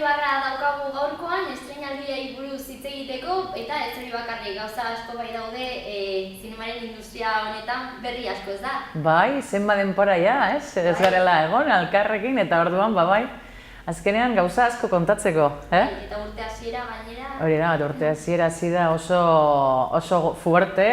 barra daukagu gaurkoan, estreinaldiei buruz hitz egiteko, eta ez hori bakarrik gauza asko bai daude zinemaren industria honetan berri asko, ez da? Bai, zenba denpora ja, ez garela egon, alkarrekin, eta orduan, bai, azkenean gauza asko kontatzeko, Eta urte hasiera gainera... Hori da, urte hasiera hasi da oso fuerte,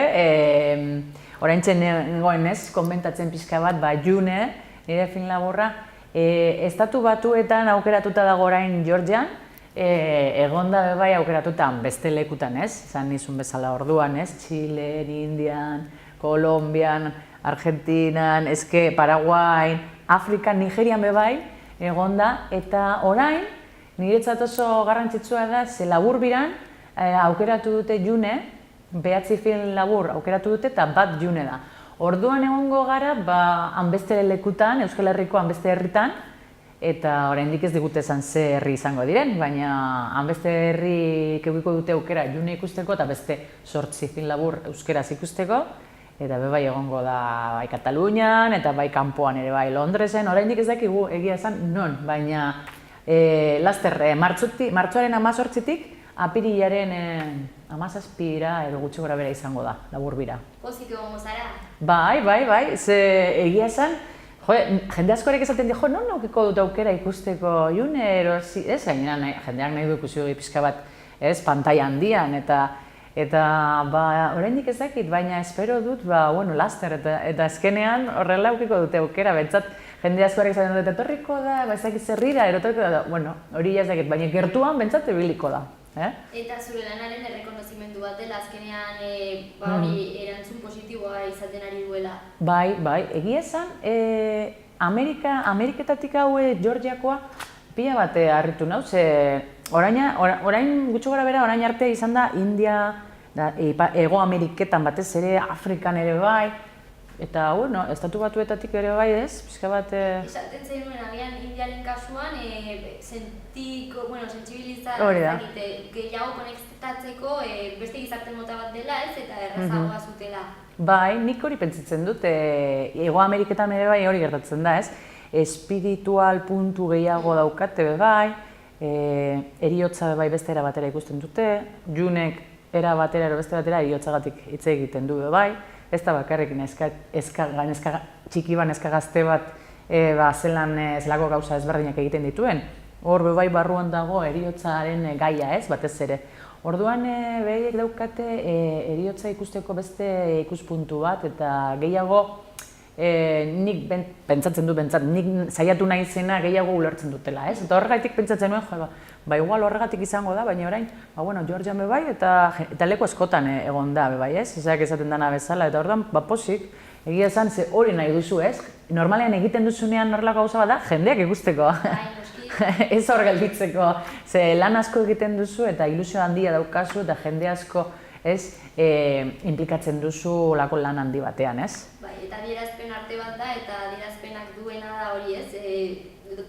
oraintxe nengoen ez, konbentatzen pixka bat, June, nire film laburra, Estatu Batuetan aukeratuta dago orain Georgian, egonda bebai aukeratuta beste lekutan, ez? Zan nizun bezala orduan, ez? Txilen, Indian, Kolombian, Argentinan, Paraguain, Afrikan, Nigerian bebai egonda, eta orain niretzat oso garrantzitsua da, ze labur biran aukeratu dute June, 9 film labur aukeratu dute eta bat June da. Orduan egongo gara, hanbeste lekutan, Euskal Herriko hanbeste herritan, eta oraindik ez digute esan ze herri izango diren, baina hanbeste herri edukiko dute aukera June ikusteko eta beste 8 film labur euskeraz ikusteko, eta bai egongo da bai Katalunian eta bai kanpoan ere bai Londresen, oraindik ez dakigu egia esan non, baina laster martxoaren 18tik apirilaren 17ra edo gutxi gora bera izango da, labur bira. Pozik egongo zara? Bai, ze egia esan, jende askorik esaten di, non aukiko dut aukera ikusteko June, ez gainera jendeak nahi du ikusi pixka bat, ez, pantai handian, eta oraindik ez dakit, baina espero dut, laster, eta azkenean horrela aukiko dute aukera, bentsat, jende askorik esaten dut, etorriko da, ez dakit zerrira, erotoriko da, hori ez dakit, baina gertuan bentsat ebiliko da. Eta zure lanaren errekonozimendu bat dela, azkenean hori erantzun positiboa izaten ari duela. Bai, egia esan, Ameriketatik haue Georgiakoa pila bat harritu nau, ze orain gutxo gara bera, orain arte izan da India, Hego Ameriketan batez ere, Afrikan ere bai, eta, Estatu Batuetatik ere bai ez, pixka bat... Esaten zenuen, agian Indiaren kasuan, sentsibilizar, gehiago konektatzeko beste gizarte mota bat dela ez, eta errazagoa zutela. Bai, nik hori pentsatzen dut, Hego Ameriketan ere bai hori gertatzen da ez, espiritual puntu gehiago daukate bai, heriotza bai beste era batera ikusten dute, Junek era batera ero beste batera heriotzagatik hitz egiten du bai, ez da bakarrik txiki neska gazte bat zelako gauza ezberdinak egiten dituen. Hor bai barruan dago heriotzaren gaia ez, batez ere. Orduan behiek daukate heriotza ikusteko beste ikuspuntu bat eta gehiago nik pentsatzen du, nik saiatu nahi zena gehiago ulertzen dutela ez. Eta horregatik pentsatzen nuen, igual horregatik izango da, baina orain, Georgian bebai eta leku askotan egon da bebai ez, ezak esaten dana bezala, eta orduan, posik, egia esan, ze hori nahi duzu ez, normalean egiten duzunean horrelako gauza bat da, jendeak ikusteko. Ez hor gelditzeko, ze lan asko egiten duzu eta ilusio handia daukazu eta jende asko ez implikatzen duzu lako lan handi batean, ez? Bai, eta adierazpen arte bat da eta adierazpenak duena da hori ez,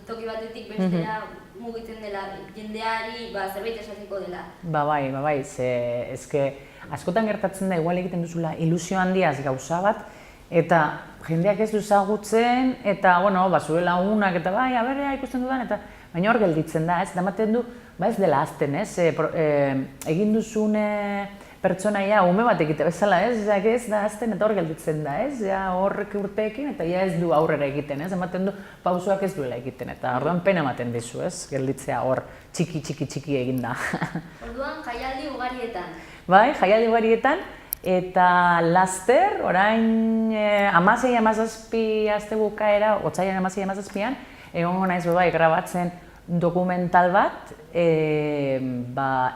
toki batetik bestera mugitzen dela, jendeari zerbait esateko dela. Bai, ze askotan gertatzen da, igual egiten duzula ilusio handiaz gauza bat, eta jendeak ez du ezagutzen, eta, zure lagunak, eta aberrea ikusten dudan, eta baina hor gelditzen da, ez, damaten du, ez dela azten, ez, egin duzune pertsonaia ume bat egite bezala, ez da azten eta hor gelditzen da, ez, horrek urteekin eta ez du aurrera egiten, ez, ematen du pausoak ez duela egiten, eta orduan pena ematen dizu, ez, gelditzea hor txiki eginda. Orduan jaialdi ugarietan? Bai, jaialdi ugarietan, eta laster, orain 16-17 aste bukaera, otsailean 16-17an, egongo naiz bai grabatzen dokumental bat,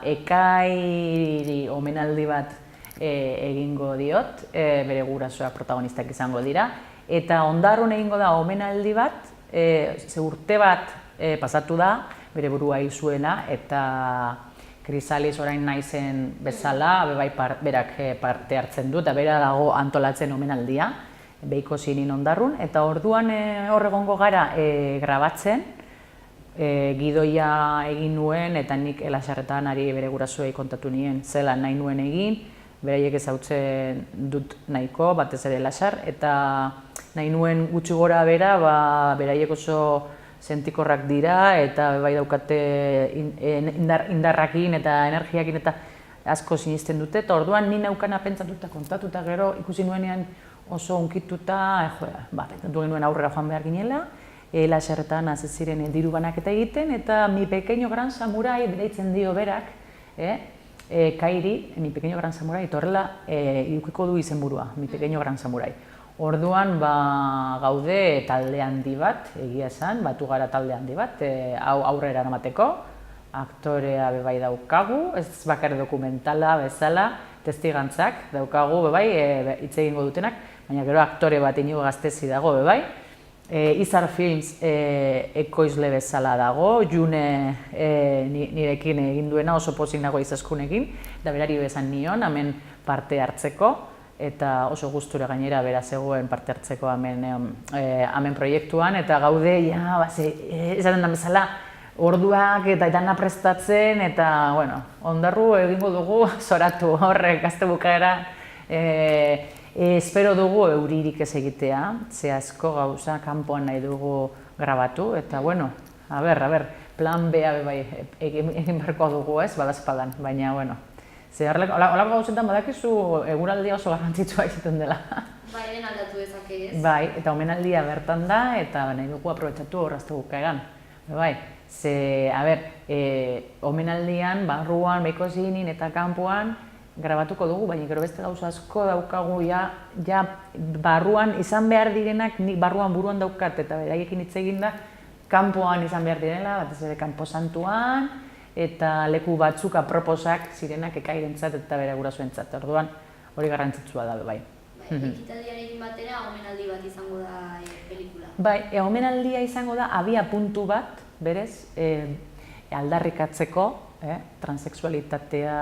Ekairi omenaldi bat egingo diot, bere gurasoak protagonistak izango dira, eta Ondarrun egingo da omenaldi bat, ze urte bat pasatu da, bere burua hil zuena, eta Krisalis orain naizen bezala, berak parte hartzen du, eta bera dago antolatzen omenaldia, Beiko Zinin Ondarrun, eta orduan hor egongo gara grabatzen, gidoia egin nuen, eta nik Lasarretan ari bere gurasoei kontatu nien zela nahi nuen egin, beraiek ezagutzen dut nahiko, batez ere Lasar, eta nahi nuen gutxi gora bera, beraiek oso sentikorrak dira eta bai daukate indarrakin eta energiakin eta asko sinisten dute, eta orduan ni neukana pentsatuta kontatuta gero ikusi nuenean oso unkituta, pentsatu genuen aurrera joan behar ginela, laserretan hasi ziren diru banaketa egiten, eta Mi Pequeño Gran Samurai deitzen dio berak, Kairi, Mi Pequeño Gran Samurai, eta horrela edukiko du izenburua, Mi Pequeño Gran Samurai. Orduan gaude talde handi bat, egia esan, batu gara talde handi bat, hau aurrera eramateko, aktorea bebai daukagu, ez bakar dokumentala bezala, testigantzak daukagu bebai, hitz egingo dutenak, baina gero aktore bat Inigo Gaztezi dago bebai, Izar Films ekoizle bezala dago, June nirekin egin duena, oso pozik nago izaskunekin, eta berari bezan nion, hemen parte hartzeko, eta oso gustura gainera bera zegoen parte hartzeko hemen proiektuan, eta gaude, esaten da bezala, orduak eta dana prestatzen, eta, ondarru egingo dugu, zoratu horrek, gazte bukaera, espero dugu euririk ez egitea, ze asko gauza kanpoan nahi dugu grabatu, eta, plan B egin beharko dugu ez, badazpadan, baina, ze holako gauzetan badakizu eguraldia oso garrantzitsua izaten dela. Bai, den aldatu dezake ez. Bai, eta omenaldia bertan da, eta nahi dugu aprobetxatu horrazte bukaeran. Bai, ze, omenaldian, barruan, behiko zinin eta kanpoan grabatuko dugu, baina gero beste gauza asko daukagu, barruan izan behar direnak, nik barruan buruan daukat, eta beraiekin hitz eginda, kanpoan izan behar direla, batez ere kanposantuan, eta leku batzuk aproposak zirenak ekairentzat eta bere gurasoentzat. Orduan hori garrantzitsua da bai. Ekitaldiarekin batera omenaldi bat izango da pelikula. Bai, omenaldia izango da abia puntu bat, berez, aldarrikatzeko, transexualitatea,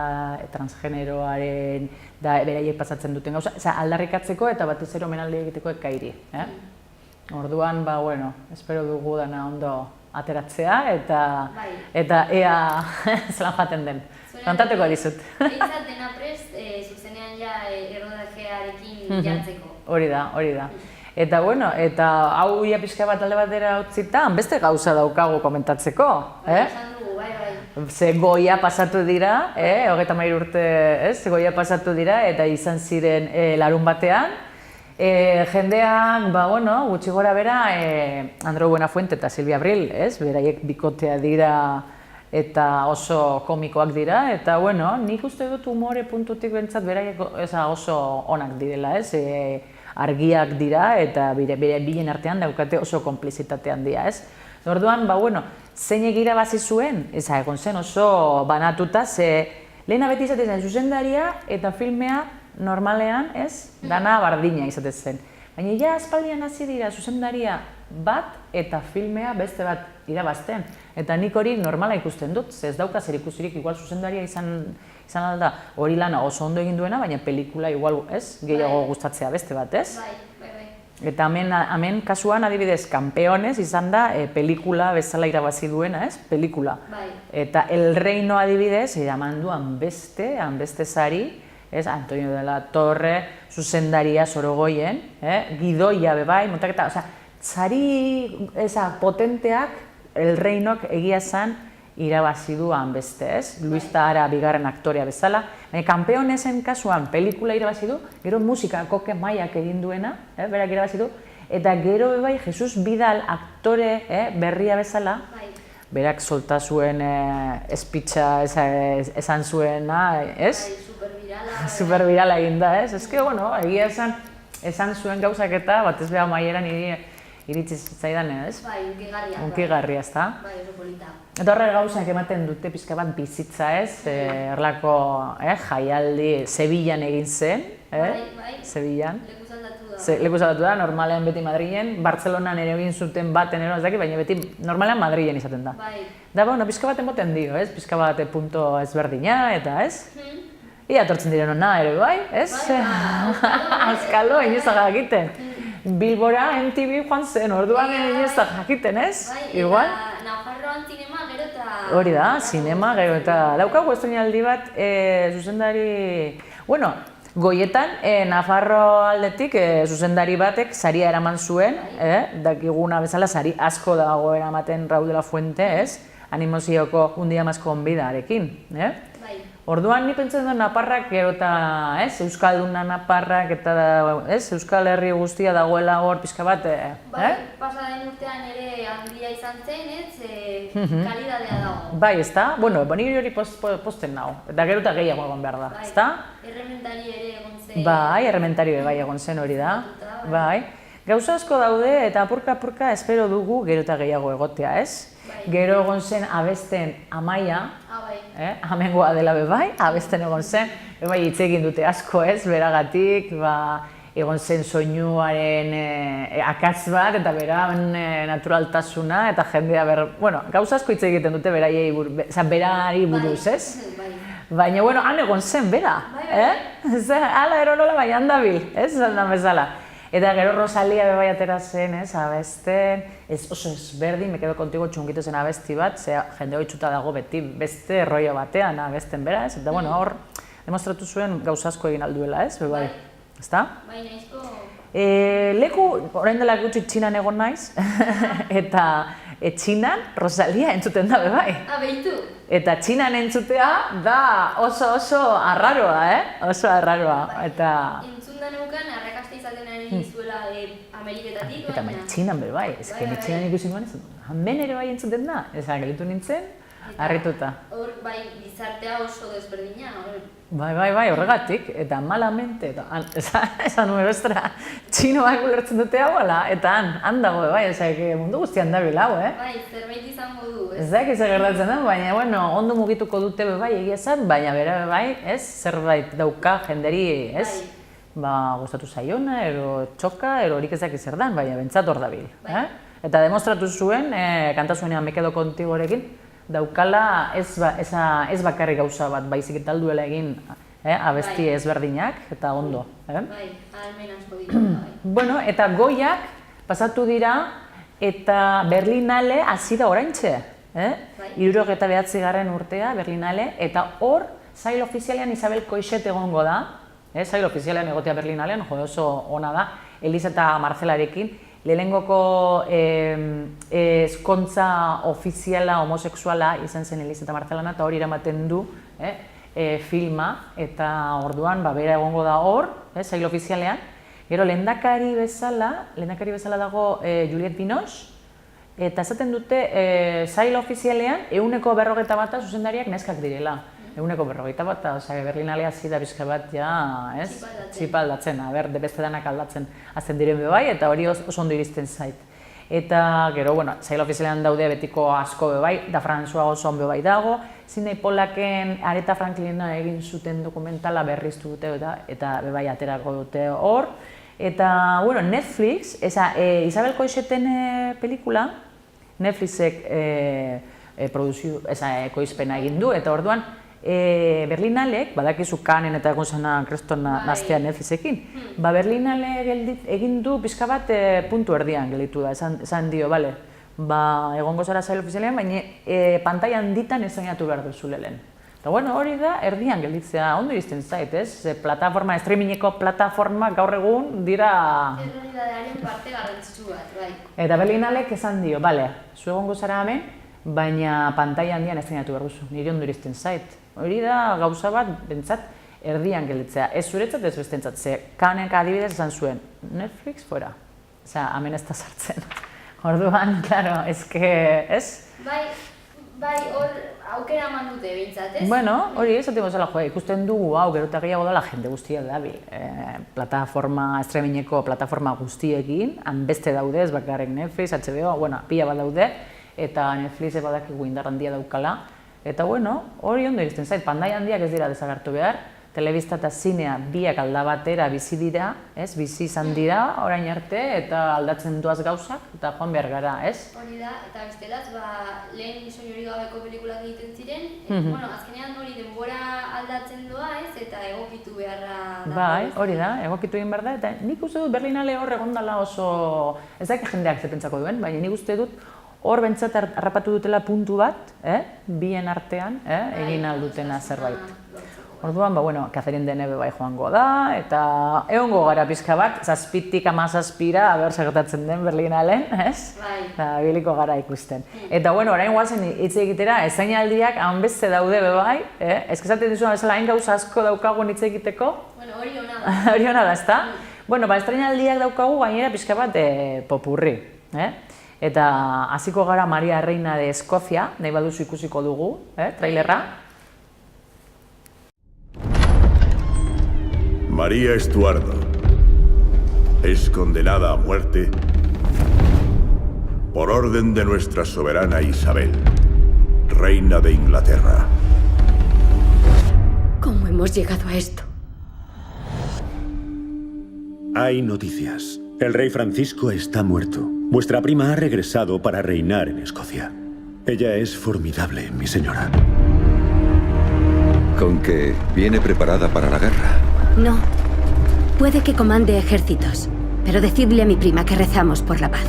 transgeneroaren, da beraiek pasatzen duten gauza, aldarrikatzeko eta batez ere omenaldia egiteko ekairi. Orduan, espero dugu dana ondo ateratzea eta ea zelan jaten den. Kontatuko dizut. Eintzat dena prest, zuzenean errodajearekin jartzeko. Hori da. Eta hau ia pixka bat alde batera utzita, beste gauza daukagu komentatzeko. Esan dugu, bai. Ze Goya pasatu dira, 33 urte, Goya pasatu dira, eta izan ziren larun batean. Jendeak, gutxi gora bera, Andreu Buenafuente eta Silvia Abril, beraiek bikotea dira eta oso komikoak dira, eta nik uste dut umore puntutik bentsat beraiek oso onak direla, argiak dira eta bere bilen artean daukate oso konplizitatean handia, Orduan, zeinek irabazi zuen, egon zen oso banatuta, ze lehena beti izaten zen zuzendaria eta filmea normalean, dana bardina izaten zen. Baina aspaldian hasi dira zuzendaria bat eta filmea beste bat irabazten. Eta nik hori normala ikusten dut, ez dauka zer ikusirik igual zuzendaria izan alda hori lana oso ondo egin duena, baina pelikula igual gehiago gustatzea beste bat, Bai. Eta hemen kasuan adibidez Campeones izan da pelikula bezala irabazi duena, pelikula. Eta El Reino adibidez eraman duan beste sari, Antonio de la Torre, zuzendaria Sorogoyen, gidoia bebai, montaketa, sari potenteak El Reinok egia esan irabazi duan beste, Luis Tahara bigarren aktorea bezala. Campeonesen kasuan pelikula irabazi du, gero musika Koke Maiak egin duena, berak irabazi du, eta gero bebai Jesus Vidal aktore berria bezala, berak solta zuen espitxa esan zuena, supervirala egin da, egia esan zuen gauzak eta batez beha maieran iritsi zitzaidan, unkigarria, ezta? Bai, oso polita. Eta horre gauzak ematen dute pixka bat bizitza, erlako jaialdi Sevillan egin zen, Sevillan. Lekuz aldatu da, normalean beti Madrilen, Bartzelonan ere egin zuten baten ez daki, baina beti normalean Madrilen izaten da. Da, pixka bat emoten dio, pixka bat punto ezberdina, eta ia etortzen diren hona ere, Auskalo, inoizak jakiten. Bilbora MTV joan zen, orduan inoizak jakiten, Igual? Nafarroan zinema gero eta... Hori da, zinema gero eta... Daukagu estreinaldi bat, zuzendari... Goietan, Nafarro aldetik zuzendari batek saria eraman zuen, dakiguna bezala sari asko dago eramaten Raúl de la Fuente, ez? Animozioko Un día más con vidarekin, Orduan ni pentsatzen dut naparrak gero eta, euskalduna naparrak eta, Euskal Herri guztia dagoela hor pixka bat, Pasaden urtean ere handia izan zen, kalidadea dago. Bai, ezta? Bueno, niri hori posten nago, eta gero eta gehiago egon behar da, ezta? Errementari ere egon zen. Bai, errementari bai egon zen hori da, bai. Gauza asko daude eta apurka espero dugu gero eta gehiago egotea, ez? Gero egon zen abesten Amaia, amengoa dela bai, abesten egon zen, bai hitz egin dute asko ez, beragatik, egon zen soinuaren akats bat eta beran naturaltasuna eta jendea gauza asko hitz egiten dute berari buruz, ez? Baina, han egon zen bera, hala ero nola baina handabil, ez? Zaldan bezala. Eta gero Rosalia bebai atera zen, abesten, oso ezberdin, me quedo contigo txungitu zen abesti bat, jende hoitzuta dago beti beste rollo batean abesten bera, ez? Eta hor, demostratu zuen gauza asko egin alduela, ez? Bai, ezta? Bai, nahizko... Leku, orain dela gutxi Txinan egon naiz, eta Txinan Rosalia entzuten da bebai. Behitu? Eta Txinan entzutea da oso arraroa, oso arraroa, eta... Entzun da neukan, arrakaste izaten ari zuela Ameriketatik, eta Txinan bai, ez que Txinan ikusi nuen ez, hemen ere bai entzuten da, ez gelitu nintzen, harrituta. Hor, bai, bizartea oso desberdina, Bai, horregatik, eta malamente, esan nuen, ostra, txinoak ulertzen dute hau, eta han dago, bai, mundu guztian dabil hau, Bai, zerbait izango du, ez? Ez dakit zer gertatzen da, baina, ondo mugituko dute bai egia esan, baina bere bai, ez, zerbait dauka jenderi, ez? Gustatu zaiona, ero txoka, ero horik ezak zer dan, baina bentsat hor dabil. Eta demostratu zuen, kanta zuenean Me quedo contigo horekin, daukala ez bakarrik gauza bat, baizik eta alduela egin abesti ezberdinak, eta ondo. Bai, almen asko ditu, bai. Bueno, eta Goiak pasatu dira, eta Berlinale hasi da oraintxe. 79. urtea Berlinale, eta hor, sail ofizialean Isabel Coixet egongo da, sail ofizialean egotea Berlinalean, oso ona da, Eliza eta Marcelarekin, lehenengoko ezkontza ofiziala homosexuala izan zen Eliza eta Marcelana, eta hori eramaten du filma, eta orduan bera egongo da hor, sail ofizialean. Gero lehendakari bezala dago Juliette Binoche, eta esaten dute sail ofizialean 150 zuzendariak neskak direla. 150, Berlinale hasi da bizka bat txipa aldatzen, beste danak aldatzen azten diren bebai, eta hori oso ondo iristen zait. Eta gero, sail ofizialean daude betiko asko bebai, da François oso bebai dago, Sidney Pollacken Aretha Franklina egin zuten dokumentala berriztu dute eta bebai aterako dute hor. Eta, Netflix, Isabel Coixeten pelikula, Netflixek ekoizpena egin du, eta orduan Berlinalek, badakizu Cannes eta egon zena Kreston naztea Netflixekin, Berlinale egin du pixka bat puntu erdian gelditu da, esan dio, egongo zara sail ofizialean, baina pantailan ditan ezainatu behar duzu lehen. Eta hori da, erdian gelditzea ondo izten zait, ez? Plataforma, streamingeko plataforma gaur egun dira... Errealidadearen parte garrantzitsu bat, bai. Eta Berlinalek esan dio, zu egongo zara hemen, baina pantaila handian ezainatu behar duzu, niri ondo izten zait. Hori da gauza bat, bentsat, erdian gelditzea. Ez zuretzat, ez bestentzat, Cannesek adibidez esan zuen, Netflix fuera. Hemen ez da sartzen. Orduan, klaro, ez? Bai, hor aukera eman dute behintzat, ez? Hori esaten gozela, ikusten dugu, gero eta gehiago dela jende guztia dabil. Plataforma, streamingeko plataforma guztiekin, han beste daude, ez bakarrik Netflix, HBO, pila bat daude, eta Netflix badakigu indar handia daukala. Eta hori ondo iristen zait, pantai handiak ez dira desagertu behar, telebista eta zinea biak aldabatera bizi dira, bizi izan dira orain arte, eta aldatzen duaz gauzak, eta joan behar gara, ez? Hori da, eta bestelaz, lehen soinurik gabeko pelikulak egiten ziren, azkenean hori denbora aldatzen doa, ez? Eta egokitu beharra da. Bai, hori da, egokitu egin behar da, eta nik uste dut Berlinale hor egondala oso, ez da jendeak zepentsako duen, baina nik uste dut hor bentsat harrapatu dutela puntu bat, bien artean, egin aldutena zerbait. Orduan, Catherine Deneuve bai joango da, eta egongo gara pixka bat, 7tik 17ra, aber segertatzen den Berlinalen, ez? Bai. Eta biliko gara ikusten. Eta, orain guazen hitz egitera, ezainaldiak hanbeste daude bai, esaten dizuna bezala hain gauza asko daukagun hitz egiteko. Hori ona da. Hori ona da, ezta? Estrainaldiak daukagu gainera pixka bat popurri, Eta hasiko gara Maria Reina de Eskozia, nahi baduzu ikusiko dugu, trailerra. María Estuardo es condenada a muerte por orden de nuestra soberana Isabel, reina de Inglaterra. ¿Cómo hemos llegado a esto? Hay noticias. El rey Francisco está muerto. Vuestra prima ha regresado para reinar en Escocia. Ella es formidable, mi señora. Con que viene preparada para la guerra. No. Puede que comande ejércitos, pero decidle a mi prima que rezamos por la paz.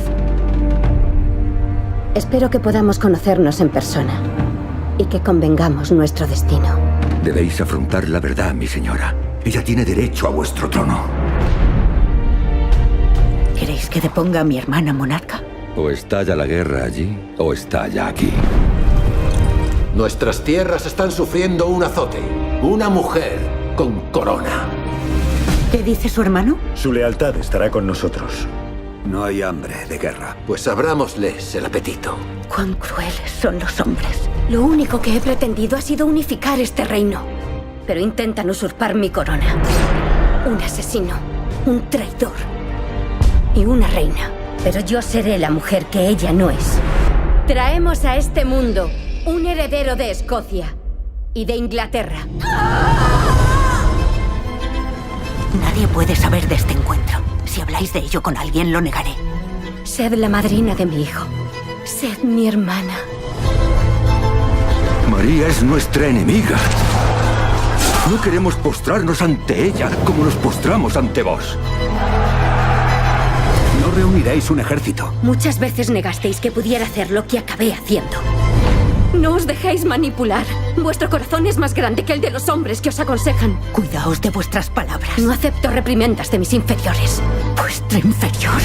Espero que podamos conocernos en persona y que convengamos nuestro destino. Debéis afrontar la verdad, mi señora. Ella tiene derecho a vuestro trono. ¿Queréis que deponga a mi hermana monarca? O estalla la guerra allí, o estalla aquí. Nuestras tierras están sufriendo un azote. Una mujer con corona. ¿Qué dice su hermano? Su lealtad estará con nosotros. No hay hambre de guerra. Pues abrámosles el apetito. Cuán crueles son los hombres. Lo único que he pretendido ha sido unificar este reino. Pero intentan usurpar mi corona. Un asesino, un traidor y una reina. Pero yo seré la mujer que ella no es. Traemos a este mundo un heredero de Escocia y de Inglaterra. Nadie puede saber de este encuentro. Si habláis de ello con alguien, lo negaré. Sed la madrina de mi hijo. Sed mi hermana. María es nuestra enemiga. No queremos postrarnos ante ella como nos postramos ante vos. No reuniréis un ejército. Muchas veces negasteis que pudiera hacer lo que acabé haciendo. No os dejéis manipular. Vuestro corazón es más grande que el de los hombres que os aconsejan. Cuidaos de vuestras palabras. No acepto reprimendas de mis inferiores. Vuestro inferior.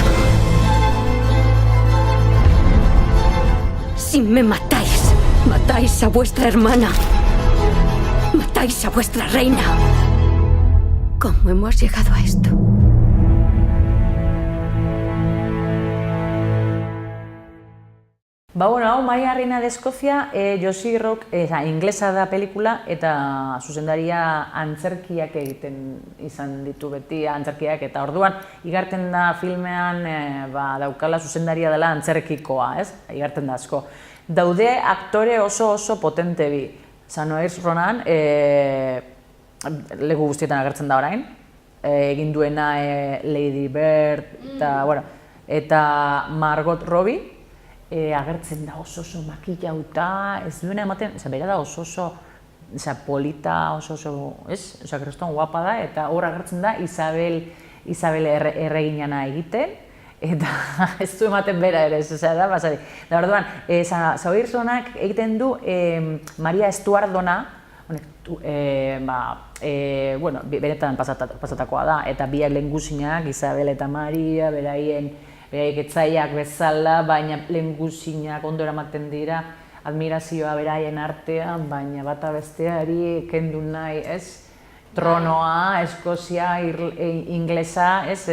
Si me matáis, matáis a vuestra hermana. Matáis a vuestra reina. ¿Cómo hemos llegado a esto? Hau Maria Reina de Eskozia, Josie Rock, inglesa da pelikula, eta zuzendaria antzerkiak egiten izan ditu beti antzerkiak, eta orduan igarten da filmean daukala zuzendaria dela antzerkikoa, ez? Igarten da asko. Daude aktore oso potente bi. Saoirse Ronan, leku guztietan agertzen da orain, egin duena Lady Bird, eta Margot Robbie, agertzen da oso makillauta, ez duena ematen, bera da oso polita, ez? Kriston guapa da, eta hor agertzen da Isabel erreginana egiten, eta ez du ematen bera ere, ez da, basari. Da orduan, Saoirse Ronak egiten du Maria Estuardona, beretan pasatakoa da, eta biak lehengusinak, Isabel eta Maria, beraien etzaiak bezala, baina lehengusinak ondo eramaten dira, admirazioa beraien artean, baina bata besteari kendu nahi, ez? Tronoa, Eskozia, inglesa, ez?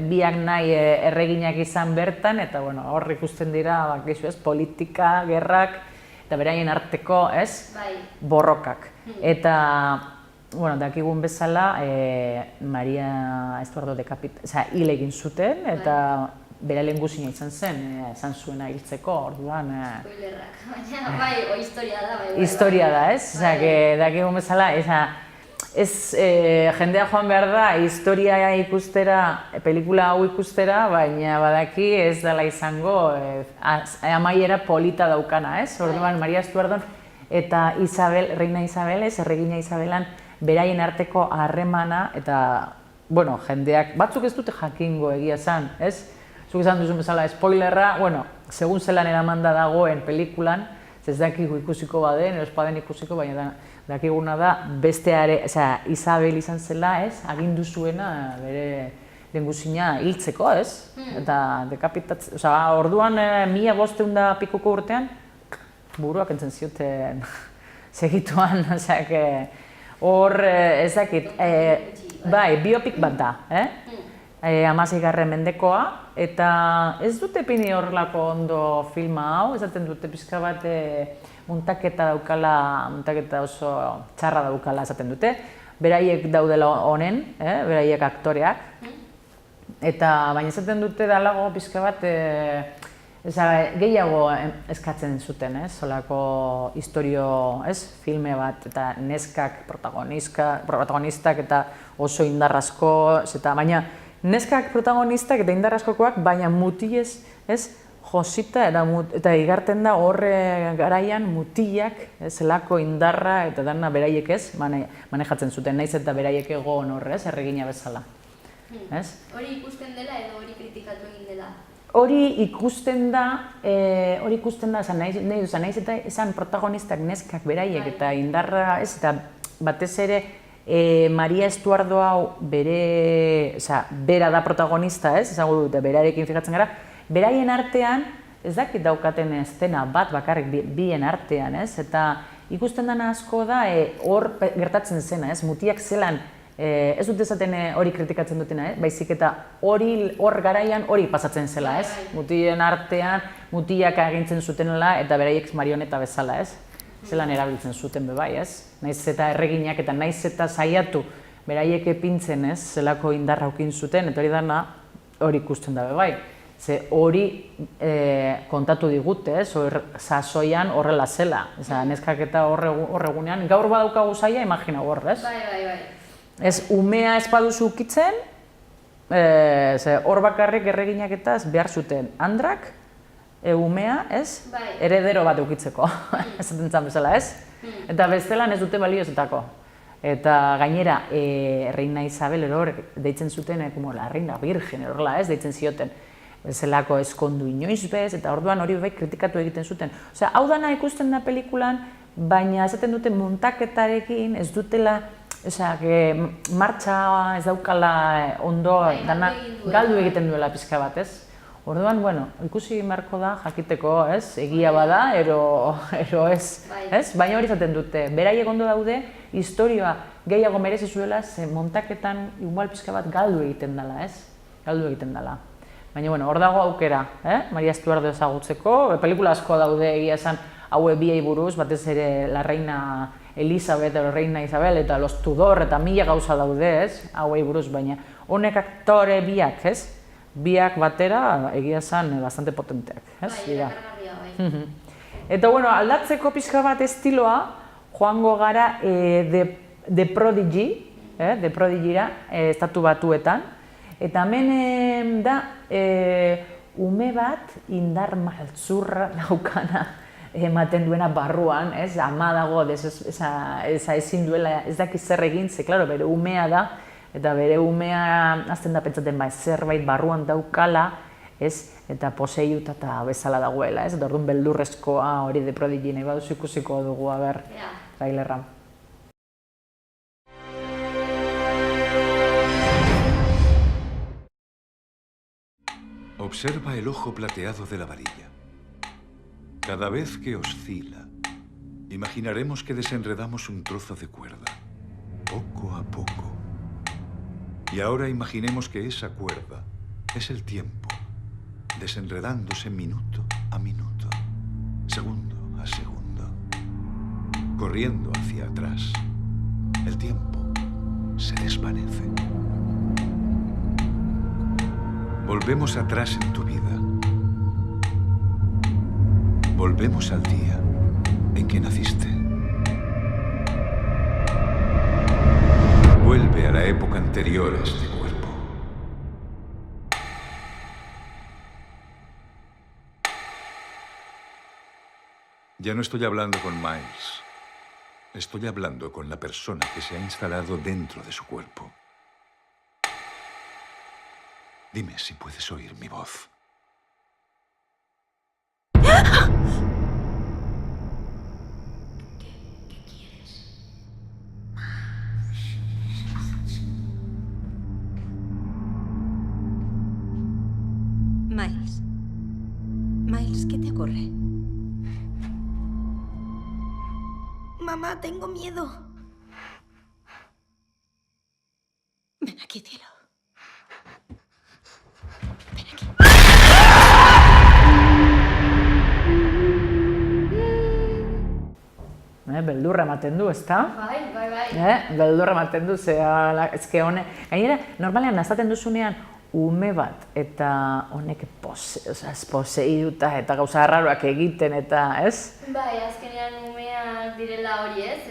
Biak nahi erreginak izan bertan, eta hor ikusten dira, politika, gerrak, eta beraien arteko, ez? Borrokak. Eta, dakigun bezala, Maria Estuardo hil egin zuten, eta bera lehengusina izan zen, esan zuena hiltzeko, orduan... Spoilerrak, baina historia da. Historia da, ez? Dakigun bezala, ez jendea joan behar da, historia ikustera, pelikula hau ikustera, baina badaki ez dela izango amaiera polita daukana, ez? Orduan, Maria Estuardon eta Reina Isabel, erregina Isabelan, beraien arteko harremana, eta, jendeak, batzuk ez dute jakingo egia esan, ez? Zuk esan duzun bezala, spoilerra, segun zelan eramanda dagoen pelikulan, ez dakigu ikusiko baden, edo espaden ikusiko, baina dakiguna da, Isabel izan zela, ez, agindu zuena bere lehengusina hiltzeko, ez? Eta dekapitatzen, orduan 1500 pikuko urtean, buruak entzen zioten segituan, hor, ez dakit, bai, biopik bat da, 16. mendekoa, eta ez dute pini horrelako ondo filma hau, esaten dute pixka bat muntaketa daukala, muntaketa oso txarra daukala esaten dute, beraiek daudela honen, beraiek aktoreak, eta baina esaten dute dalago pixka bat gehiago eskatzen zuten, solako historio, filme bat, eta neskak protagonistak eta oso indarrazko, baina neskak protagonistak eta indarrazkokoak, baina mutilez, josita eta igarten da horre garaian mutilak, zelako indarra eta dana beraiek manejatzen zuten, naiz eta beraiek egon horrez, erregina bezala. Hori ikusten dela edo hori kritikatu egin dela? Hori ikusten da, naiz eta esan protagonistak neskak beraiek eta indarra, eta batez ere Maria Estuardo hau bera da protagonista, ezagu dute, berarekin fijatzen gara, beraien artean, ez dakit daukaten estena bat bakarrik bien artean, eta ikusten dena asko da hor gertatzen zena, mutiak zelan, ez dut esaten hori kritikatzen dutena, baizik eta hor garaian hori pasatzen zela, mutien artean, mutiak agintzen zutenela eta beraiek marioneta bezala, zelan erabiltzen zuten bebai, naiz eta erreginak eta naiz eta saiatu beraiek epintzen, zelako indarra ukin zuten, eta hori dana hori ikusten da bebai. Ze hori kontatu digute, sasoian horrela zela, neskak eta horregunean, gaur badaukagu zaila, imagina hor, ez? Umea ez baduzu ukitzen, hor bakarrik erreginak eta behar zuten handrak, umea, heredero bat ukitzeko, esaten zan bezala, ez? Eta bestelan ez dute baliozetako. Eta gainera, Reina Isabel deitzen zuten, la reina virgen, horrela, deitzen zioten. Zelako eskondu inoiz bez, eta orduan hori bai kritikatu egiten zuten. Hau dana ikusten da pelikulan, baina esaten dute montaketarekin ez dutela, martxa ez daukala ondo, galdu egiten duela pixka bat, ez? Orduan, ikusi marko da, jakiteko, egia bada, ero ez, baina hori zaten dute, beraiek ondo daude, historioa gehiago merezi zuela, ze montaketan igual pixka bat galdu egiten dela, galdu egiten dela. Baina, hor dago aukera, Maria Estuardo ezagutzeko, pelikula asko daude egia esan haue biei buruz, batez ere la reina Elizabeth, reina Isabel, eta los Tudor, eta mila gauza daude, hauei buruz, baina honek aktore biak, biak batera egia esan bastante potenteak, Eta, aldatzeko pixka bat estiloa, joango gara The Prodigyra, estatu batuetan, eta hemen da ume bat indar maltzurra daukana ematen duena barruan, ama dago, ezin duela, ez dakiz zer egin, ze, klaro, bere umea da, eta bere umea azten da pentsaten zerbait barruan daukala, eta poseiuta eta bezala dagoela, eta orduan beldurrezkoa hori The Prodigy nahi baduzu ikusiko dugu, trailerra. Observa el ojo plateado de la varilla. Cada vez que oscila, imaginaremos que desenredamos un trozo de cuerda, poco a poco. Y ahora imaginemos que esa cuerda es el tiempo, desenredándose minuto a minuto, segundo a segundo, corriendo hacia atrás. El tiempo se desvanece. Volvemos atrás en tu vida. Volvemos al día en que naciste. Vuelve a la época anterior a este cuerpo. Ya no estoy hablando con Miles. Estoy hablando con la persona que se ha instalado dentro de su cuerpo. Dime si puedes oír mi voz. ¿Qué quieres? Miles, ¿qué te ocurre? Mamá, tengo miedo. Ven aquí, cielo. Ven aquí. Beldurra ematen du, ezta? Bai. Beldurra ematen du, ezke honek... Gainera, normalean nazaten duzunean ume bat, eta honek poseiduta eta gauza arraroak egiten, eta ez? Bai, azkenean umeak direla hori ez,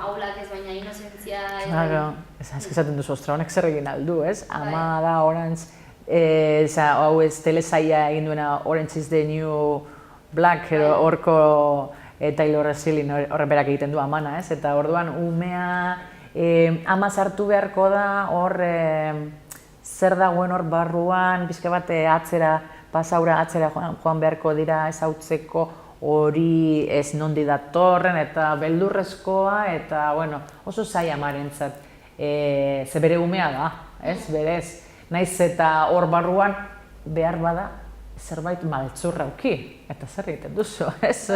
aulak ez baina inozentzia... Claro, esaten duzu, ostra, honek zer egin aldu, ez? Ama da Orange, hau ez telesaia egin duena Orange is the New Black, horko Taylor Swift horren berak egiten du amana, ez? Eta orduan umea ama sartu beharko da hor zer dagoen hor barruan, pixka bat atzera, pasaura atzera joan beharko dira ezautzeko hori ez nondi datorren eta beldurrezkoa eta bueno, oso zaila amarentzat. Ze bere umea da, ez? Berez, naiz eta hor barruan behar bada zerbait maltzurra uki, eta zer egiten duzu, ez?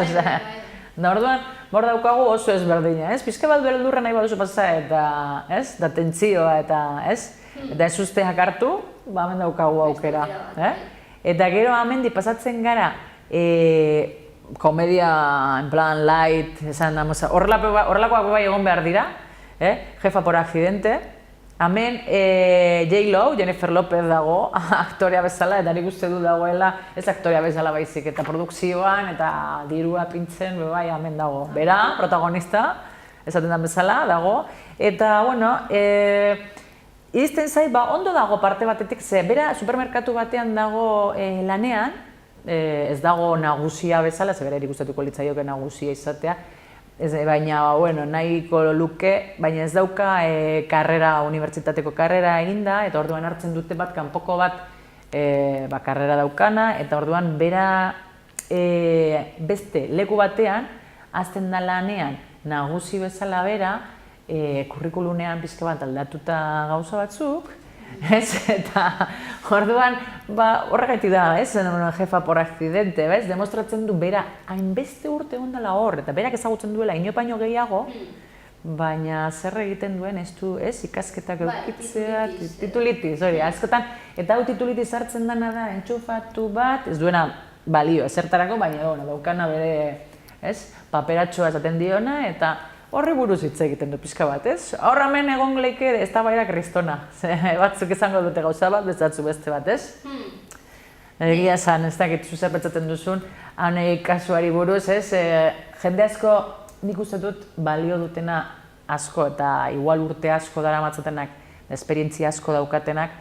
Da orduan, hor daukagu oso ezberdina, ez? Pizka bat beldurra nahi baduzu pasa eta, ez? Da tentsioa eta, ez? Eta ez usteak hartu, hemen daukagu aukera, Eta gero amendi pasatzen gara komedia, en plan, light, esan damos, horrelakoak bai egon behar dira, Jefa por accidente. Hemen J-Lo, Jennifer Lopez dago, aktorea bezala, eta nik uste du dagoela, ez aktorea bezala baizik, eta produkzioan, eta dirua pintzen, bai, hemen dago. Bera, protagonista, esaten den bezala, dago. Eta, bueno, iristen zait, ondo dago parte batetik, ze bera supermerkatu batean dago lanean, ez dago nagusia bezala, ze bera erikustatuko litzaioke nagusia izatea, baina, bueno, nahiko luke, baina ez dauka unibertsitateko karrera eginda, eta orduan hartzen dute bat, kanpoko bat, karrera daukana, eta orduan bera beste leku batean, azten da lanean nagusi bezala bera, kurrikulunean pizka bat aldatuta gauza batzuk, eta orduan horregatik da, jefa por accidente, demostratzen du bera hainbeste urte ondala hor, eta berak ezagutzen duela inopaino gehiago, baina zer egiten duen ez du, ikasketak eukitzea, titulitis, hori, askotan, eta hau titulitis hartzen dena da, entxufatu bat, ez duena balio ezertarako, baina daukana bere, paperatxoa esaten diona, eta horri buruz hitz egiten du pixka bat, ez? Hor hemen egon leike ez da baira kristona, batzuk izango dute gauza bat, bezatzu beste bat, ez? Egia esan, ez dakit zuzer pentsatzen duzun, hanei kasuari buruz, ez? Jende asko nik uste dut balio dutena asko eta igual urte asko dara matzatenak, esperientzia asko daukatenak,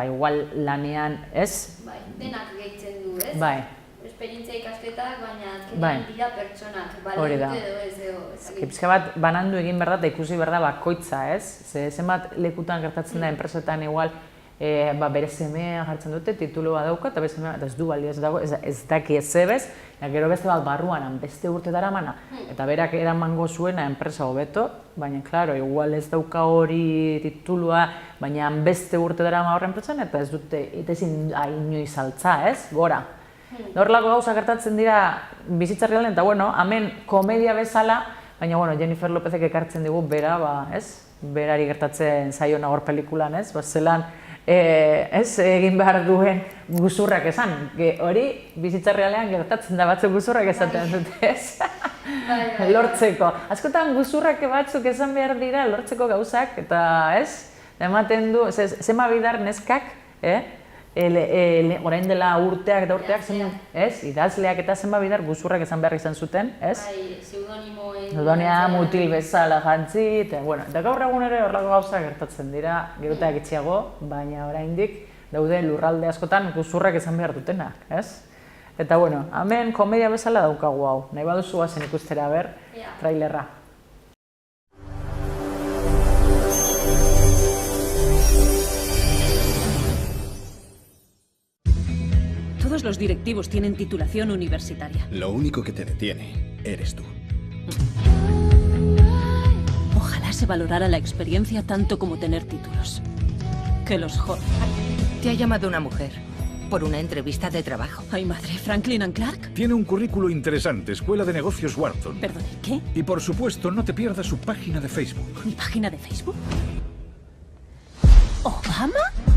igual lanean, ez? Bai, denak gehitzen du, ez? Bai. Esperientzia ikasketak, baina azkenean dira pertsonak, balio dute edo ez edo. Pizka bat banandu egin behar da eta ikusi behar da bakoitza, ez? Zenbat lekutan gertatzen da enpresetan igual bere semea jartzen dute, titulua dauka eta bere semea, eta ez du balio ez dago, ez daki ez zebez, gero beste bat barruan, beste urte daramana, eta berak eramango zuena enpresa hobeto, baina, klaro, igual ez dauka hori titulua, baina beste urte darama horren enpresan, eta ez dute, itezin inoiz altza, ez? Gora. Horrelako gauza gertatzen dira bizitza realen, eta, bueno, hemen komedia bezala, baina, bueno, Jennifer Lopezek ekartzen digu bera, ez? Berari gertatzen zaiona hor pelikulan, ez? Zelan, egin behar duen guzurrak esan. Hori bizitza realean gertatzen da batzuk guzurrak esaten dute, ez? Lortzeko. Askotan guzurrak batzuk esan behar dira lortzeko gauzak, eta, ez? Ematen du, zema bidar neskak, orain dela urteak eta urteak, idazleak eta zenba bidar guzurrak esan behar izan zuten, ez? Pseudonimoa mutil bezala jantzi, eta gaur egun ere horrelako gauza gertatzen dira, geroteak itxiago, baina oraindik daude lurralde askotan guzurrak esan behar dutenak, ez? Eta, hemen komedia bezala daukagu hau, nahi baduzu guazen ikustera ber, trailerra. Todos los directivos tienen titulación universitaria. Lo único que te detiene eres tú. Ojalá se valorara la experiencia tanto como tener títulos. Que los jodan. Te ha llamado una mujer. por una entrevista de trabajo. Ay, madre, ¿Franklin and Clark? Tiene un currículo interesante, Escuela de Negocios Wharton. Perdón, ¿qué? Y por supuesto, no te pierdas su página de Facebook. ¿Mi página de Facebook? ¿Obama?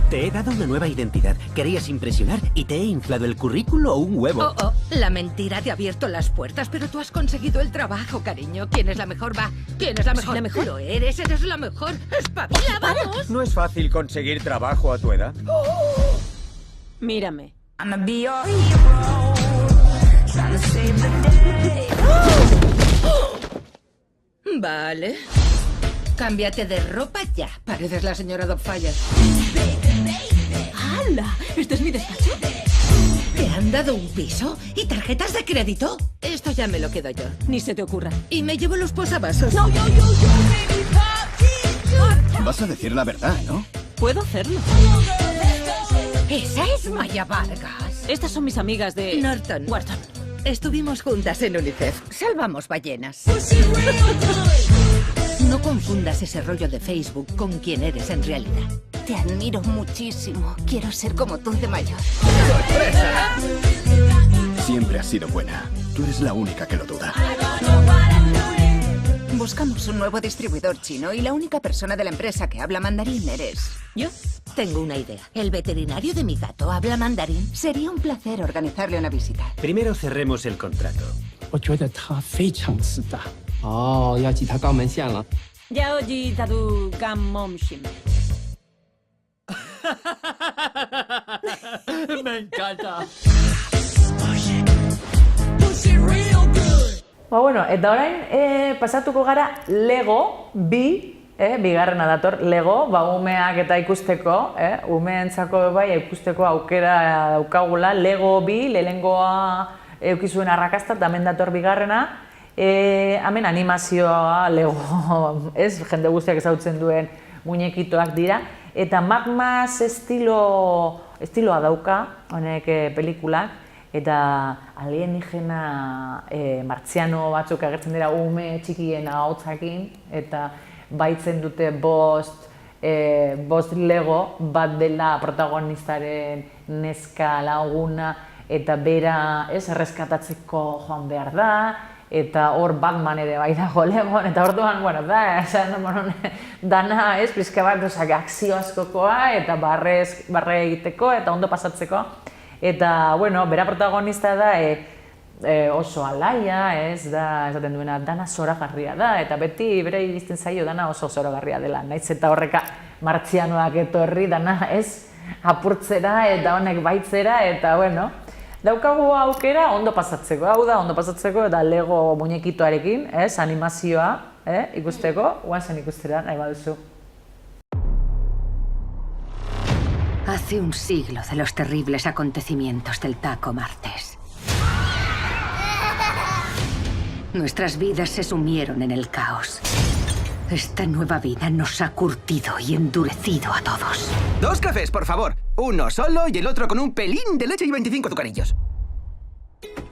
Te he dado una nueva identidad. Querías impresionar y te he inflado el currículo un huevo. La mentira te ha abierto las puertas, pero tú has conseguido el trabajo, cariño. ¿Quién es la mejor? Va. ¿Quién es la mejor? ¿Soy la mejor? Lo eres la mejor. ¡Espabila, vamos! ¿No es fácil conseguir trabajo a tu edad? Mírame. Vale. Cámbiate de ropa ya. Pareces la señora Dogfire. ¡Hala! ¿Este es mi despacho? ¿Te han dado un piso? ¿Y tarjetas de crédito? Esto ya me lo quedo yo. Ni se te ocurra. Y me llevo los posavasos. No. Vas a decir la verdad, ¿no? Puedo hacerlo. Esa es Maya Vargas. Estas son mis amigas de... Norton. Wharton. Estuvimos juntas en UNICEF. Salvamos ballenas. No confundas ese rollo de Facebook con quien eres en realidad. Te admiro muchísimo. Quiero ser como tú de mayor. ¡Sorpresa! Siempre has sido buena. Tú eres la única que lo duda. Buscamos un nuevo distribuidor chino y la única persona de la empresa que habla mandarín eres... Yo tengo una idea. El veterinario de mi gato habla mandarín. Sería un placer organizarle una visita. Primero cerremos el contrato. Yaoji Tadu Gammomshim. Me encanta. Bueno, eta orain pasatuko gara Lego bigarrena dator Lego, umeak eta ikusteko, umeentzako bai ikusteko aukera daukagula Lego lehenengoa eukizuen arrakasta, eta hemen dator bigarrena. Hemen animazioa Lego, jende guztiak ezagutzen duen muñekitoak dira, eta Magmas estiloa dauka, honek pelikulak, eta alienigena martziano batzuk agertzen dira ume txikien ahotsakin, eta baitzen dute bost Lego, bat dela protagonistaren neska laguna, eta bera erreskatatzeko joan behar da, eta hor Batman ere bai dago Legon, eta orduan, dana pixka bat akzio askokoa, eta barre egiteko, eta ondo pasatzeko. Eta, bera protagonista da oso alaia, esaten duena, dana zoragarria da, eta beti bere iristen zaio dana oso zoragarria dela, nahiz eta horreka martzianoak etorri dana apurtzera eta honek baitzera, eta daukagu aukera ondo pasatzeko, hau da ondo pasatzeko, eta Lego muñekitoarekin, animazioa ikusteko, guazen ikustera nahi baduzu. Hace un siglo de los terribles acontecimientos del Taco Martes. Nuestras vidas se sumieron en el caos. Esta nueva vida nos ha curtido y endurecido a todos. 2 cafés, por favor. Uno solo y el otro con un pelín de leche y 25 azucarillos.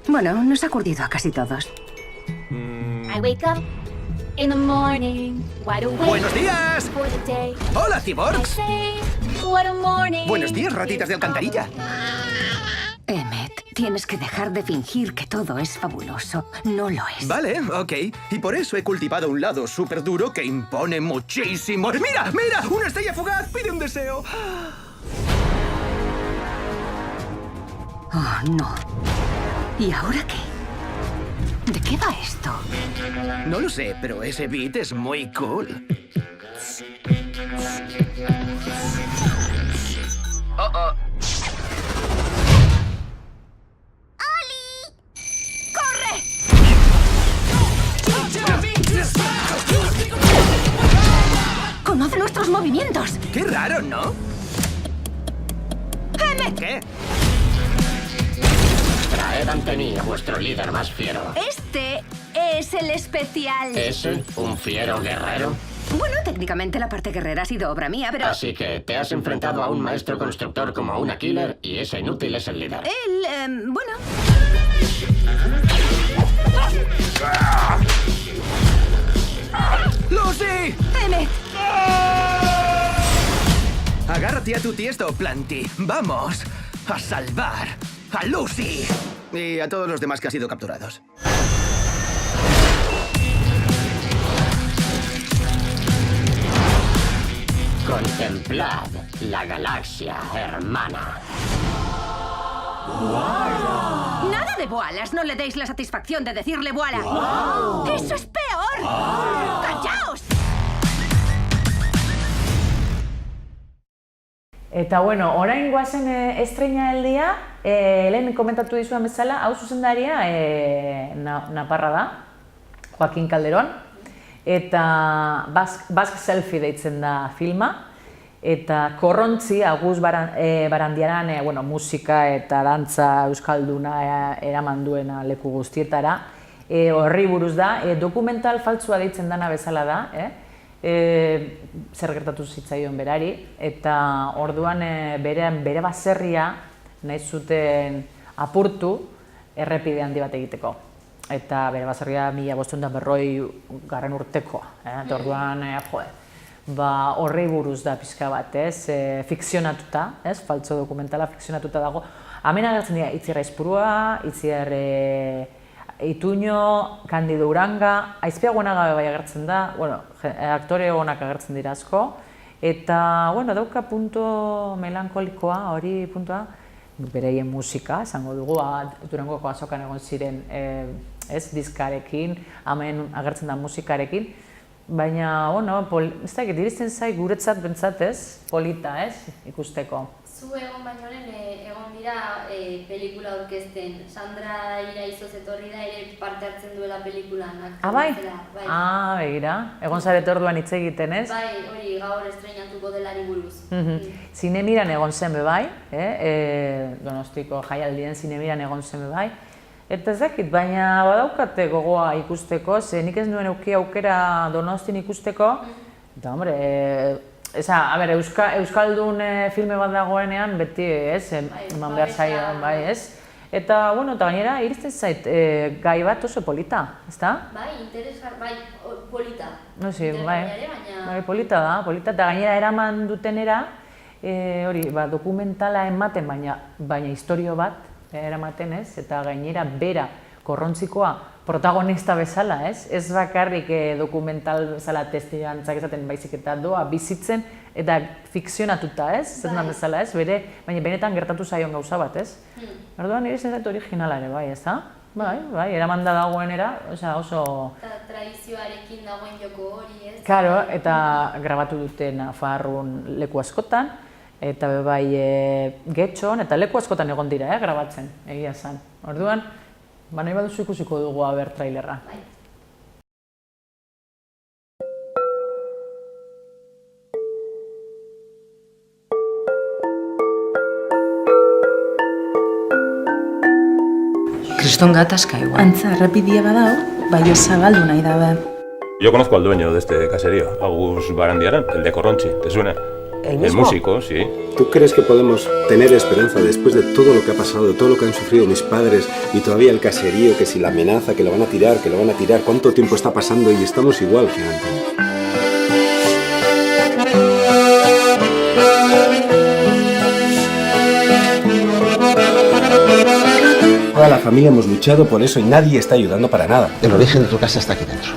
Bueno, nos ha curtido a casi todos. I wake up in the morning, wide awake. ¡Buenos días! For the day. ¡Hola, cyborgs! What a morning. ¡Buenos días, ratitas de alcantarilla! Emmet, tienes que dejar de fingir que todo es fabuloso. No lo es. Vale, ok. Y por eso he cultivado un lado súper duro que impone muchísimo. ¡Mira, mira! ¡Una estrella fugaz! ¡Pide un deseo! Oh, no. ¿Y ahora qué? ¿De qué va esto? No lo sé, pero ese beat es muy cool. Oh. ¡Oli! ¡Corre! ¡Conoce nuestros movimientos! ¡Qué raro, ¿no? ¡Emmet! ¿Qué? Traed ante mí a vuestro líder más fiero. Este es el especial. ¿Ese? ¿Un fiero guerrero? Bueno, técnicamente la parte guerrera ha sido obra mía, pero... Así que te has enfrentado a un maestro constructor como a una killer y ese inútil es el líder. Él, bueno... ¡Lucy! ¡Emmet! Agárrate a tu tiesto, Planty. ¡Vamos! a salvar a Lucy. Y a todos los demás que han sido capturados. Contemplad la galaxia hermana. Nada de boalas, no le deis la satisfacción de decirle boala. ¡Eso es peor! ¡Callaos! Eta bueno, orain goazen estreinaaldia, lehen komentatu dizudan bezala, hau zuzendaria naparra da, Joaquin Calderón, eta Basque Selfie deitzen da filma, eta Korrontzi, Agus Barandiaran musika eta dantza euskalduna eraman duena leku guztietara, horri buruz da, dokumental faltsua deitzen dana bezala da, zer gertatu zitzaion berari, eta orduan bere baserria nahi zuten apurtu errepide handi bat egiteko. Eta bere baserria 1540 urtekoa, eta orduan, horrei buruz da pixka bat, fikzionatuta, faltso dokumentala fikzionatuta dago. Hemen agertzen dira Itziar Aizpurua, Itziar Ituño, Candido Uranga, Aizpia Guenagabe bai agertzen da, aktore onak agertzen dira asko, eta dauka punto melankolikoa, hori puntua, bereien musika, esango dugu, Durangoko azokan egon ziren diskarekin, hemen agertzen da musikarekin, baina, ez dakit, iristen zai guretzat bentsat polita ikusteko. Zu egon baino egon dira pelikula aurkezten. Sandra Iraizoz etorri da ere parte hartzen duela pelikulan. Bai? Begira. Egon zaret orduan hitz egiten, ez? Bai, hori gaur estreinatuko delari buruz. Zinemiran egon zen bai, Donostiko jaialdien Zinemiran egon zen bai. Eta ez dakit, baina badaukate gogoa ikusteko, ze nik ez nuen euki aukera Donostin ikusteko, eta hombre, euskaldun filme bat dagoenean beti eman behar zaio, Eta gainera iristen zait gai bat oso polita, ezta? Bai, interesgar, bai, polita. Bai, polita da, eta gainera eraman dutenera, dokumentala ematen, baina historio bat eramaten ez, eta gainera bera Korrontzikoa protagonista bezala, ez bakarrik dokumental bezala testigantzak esaten baizik eta doa bizitzen eta fikzionatuta, zetan bezala, baina benetan gertatu zaion gauza bat, Orduan nire zentzat originala ere, bai, ez da? Bai, eramanda dagoenera, oso... Eta tradizioarekin dagoen joko hori, ez? Karo, eta grabatu dute Nafarroan leku askotan, eta bai Getxon, eta leku askotan egon dira, grabatzen, egia zen. Orduan, nahi baduzu ikusiko dugu aber trailerra. Kriston gatazka igual. Antza, errepidia badao, bai zabaldu nahi dabe. Yo conozco al dueño de este caserío, Agus Barandiaran, el de Korrontzi, ¿te suena? ¿El mismo? El músico, sí. ¿Tú crees que podemos tener esperanza después de todo lo que ha pasado, de todo lo que han sufrido mis padres y todavía el caserío, que si la amenaza, que lo van a tirar, cuánto tiempo está pasando y estamos igual que antes? Toda la familia hemos luchado por eso y nadie está ayudando para nada. El origen de tu casa está aquí dentro.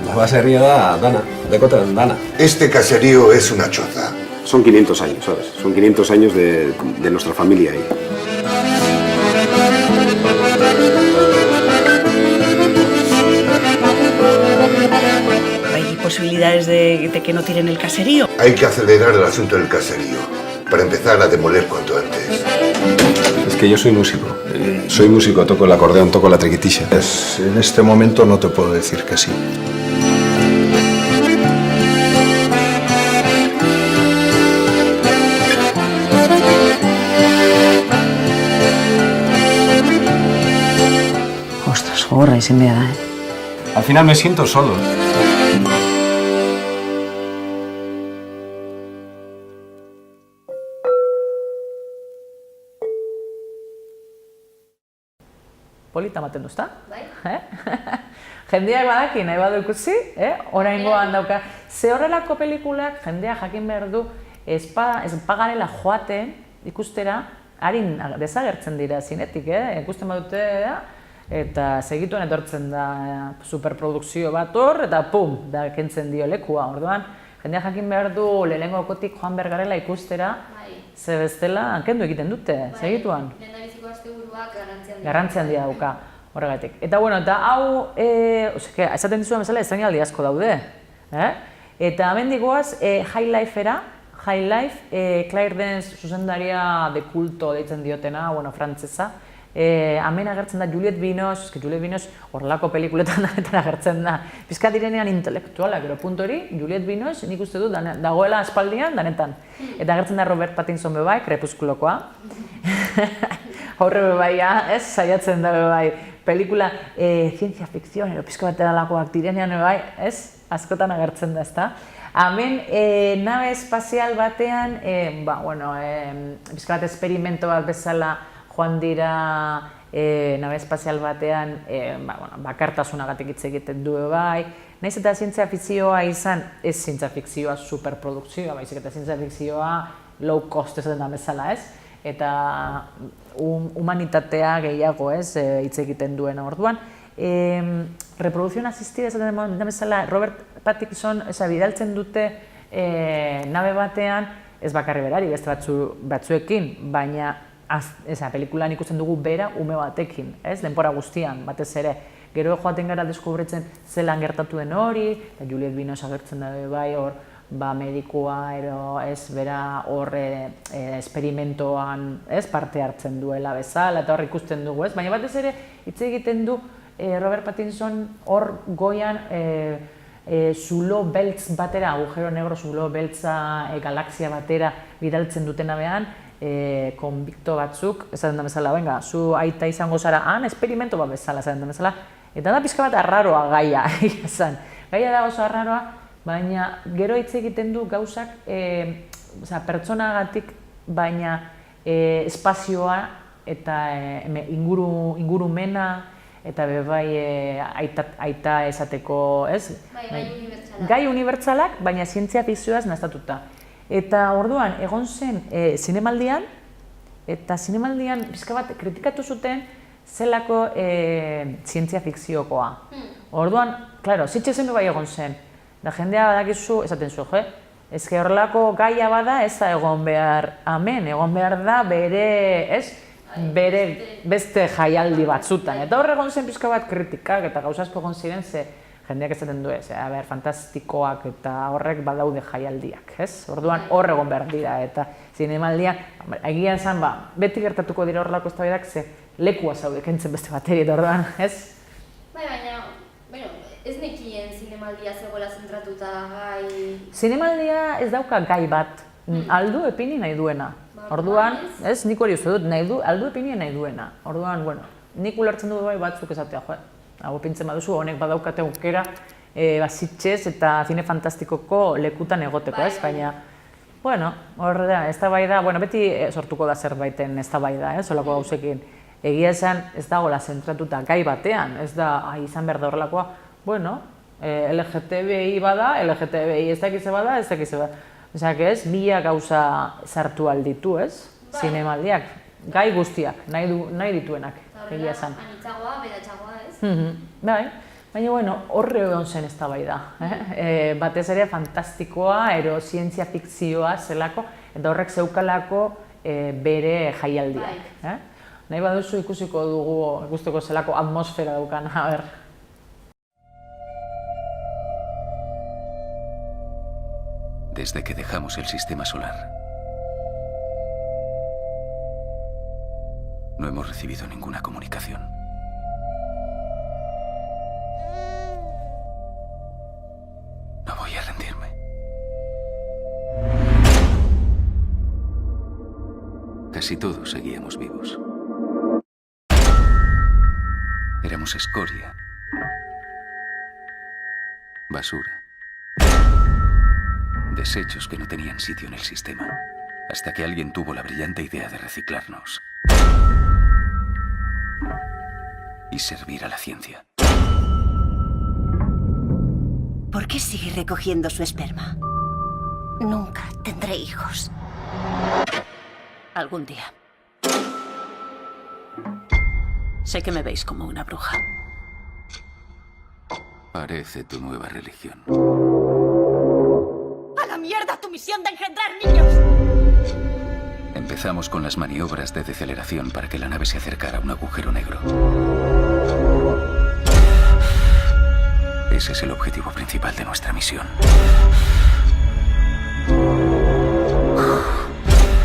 La baserría da Dana, de Cota de Dana. Este caserío es una choza. Son 500 años, ¿sabes? Son 500 años de nuestra familia ahí. ¿Hay posibilidades de que no tiren el caserío? Hay que acelerar el asunto del caserío, para empezar a demoler cuanto antes. Es que yo soy músico. Soy músico, toco el acordeón, toco la triquitilla. En este momento no te puedo decir que sí. Ostras, gogorra izen behar da, Al final me siento solo. Polita ematen duzta? Bai. Jendeak badaki nahi badu ikusi, oraingoan dauka. Ze horrelako pelikulak jendeak jakin behar du ez pagarela joaten ikustera harin desagertzen dira zinetik, ikusten badute da, eta segituen etortzen da superprodukzio bat hor, eta pum, da kentzen dio lekua, orduan. Jendea jakin behar du lehenengokotik joan behar garela ikustera, ze bestela kendu egiten dute, segituan. Lehendabiziko asteburuak Garrantzi handia dauka, horregatik. Eta bueno, eta hau, esaten dizuen bezala, estreinaldi asko daude. Eta hemen digoaz, High Life-era, High Life, Claire Danes zuzendaria de kulto deitzen diotena, frantzesa. Hemen agertzen da Juliette Binoche horrelako pelikuletan agertzen da. Pizkat direnean intelektuala, gero punto hori, Juliette Binoche nik uste dut dagoela aspaldian, danetan. Eta agertzen da Robert Pattinson bebai, Crepusculokoa. Horre bebai, saiatzen da bebai. Pelikula zientzia fikzion, pizka bat edalakoak direnean bebai, askotan agertzen da, ezta? Hemen, nabe espazial batean, pizka bat esperimento bat bezala joan dira nabe espazial batean bakartasunagatik hitz egiten du bai. Nahiz eta zientzia fikzioa izan, ez zientzia fikzioa superprodukzioa, baizik eta zientzia fikzioa low cost esaten da bezala, ez? Eta humanitatea gehiago, ez, hitz egiten duen orduan. Reprodukzioan asistida esaten da bezala, Robert Pattinson bidaltzen dute nabe batean, ez bakarri berari, beste batzuekin, baina pelikulan ikusten dugu bera ume batekin, denbora guztian, batez ere. Gero joaten gara deskubritzen zelan gertatu den hori, eta Juliette Binoche agertzen da bai hor, medikua, bera hor esperimentoan parte hartzen duela bezala, eta hor ikusten dugu, baina batez ere hitz egiten du Robert Pattinson hor goian zulo beltz batera, agujero negro zulo beltza galaxia batera bidaltzen dutena behan, konbikto batzuk, esaten da bezala, venga, zu aita izango zara han, esperimento bat bezala, esaten da bezala, eta da pizka bat arraroa gaia, esan. Gaia da oso arraroa, baina gero hitz egiten du gauzak pertsonagatik, baina espazioa eta ingurumena, eta bebai aita esateko, ez? Gai unibertsalak, baina zientzia fikzioaz naztatuta. Eta orduan, egon zen zinemaldian, eta zinemaldian pizka bat kritikatu zuten zelako zientzia fikziokoa. Orduan, klaro, zitxe zen bai egon zen. Da jendea badakizu, esaten zu, ezke horrelako gaia bada ez da egon behar hemen, egon behar da bere beste jaialdi batzutan. Eta hor egon zen pizka bat kritikak eta gauzazko egon ziren ze jendeak esaten du ez, fantastikoak eta horrek badaude jaialdiak, ez? Orduan hor egon behar dira eta zinemaldian, egia esan, beti gertatuko dira horrelako eztabaidak ze lekua zaude kentzen beste bateri eta orduan, ez? Baina, ez nekien zinemaldia zegoela zentratuta gai... Zinemaldia ez dauka gai bat, aldu epini nahi duena. Orduan, ez, nik hori uste dut, aldu epini nahi duena. Orduan, nik ulertzen du bai batzuk esatea, hau pintzen baduzu, honek badaukate aukera zitxez eta zine fantastikoko lekutan egoteko, ez? Baina, hor da, ez da bai da, beti sortuko da zerbaiten ez da bai da, solako gauzekin. Egia esan, ez dagoela zentratuta gai batean, ez da, izan behar da horrelakoa, LGTBI bada, LGTBI ez dakize bada, ez dakize bada. Osak ez, bila gauza sartu alditu, ez? Zinemaldiak, gai guztiak, nahi dituenak, egia esan. Anitzagoa, beratxagoa, ez? Bai, baina horre egon zen ez da bai da. Batez ere fantastikoa, zientzia fikzioa zelako, eta horrek zeukalako bere jaialdiak. Nahi baduzu ikusiko dugu, ikusteko zelako atmosfera daukan, a ber. Desde que dejamos el sistema solar, no hemos recibido ninguna comunicación. No voy a rendirme. Casi todos seguíamos vivos. Éramos escoria, basura, desechos que no tenían sitio en el sistema, hasta que alguien tuvo la brillante idea de reciclarnos y servir a la ciencia. ¿Por qué sigue recogiendo su esperma? Nunca tendré hijos. Algún día. Sé que me veis como una bruja. Parece tu nueva religión. ¡A la mierda tu misión de engendrar niños! Empezamos con las maniobras de deceleración para que la nave se acercara a un agujero negro. Ese es el objetivo principal de nuestra misión.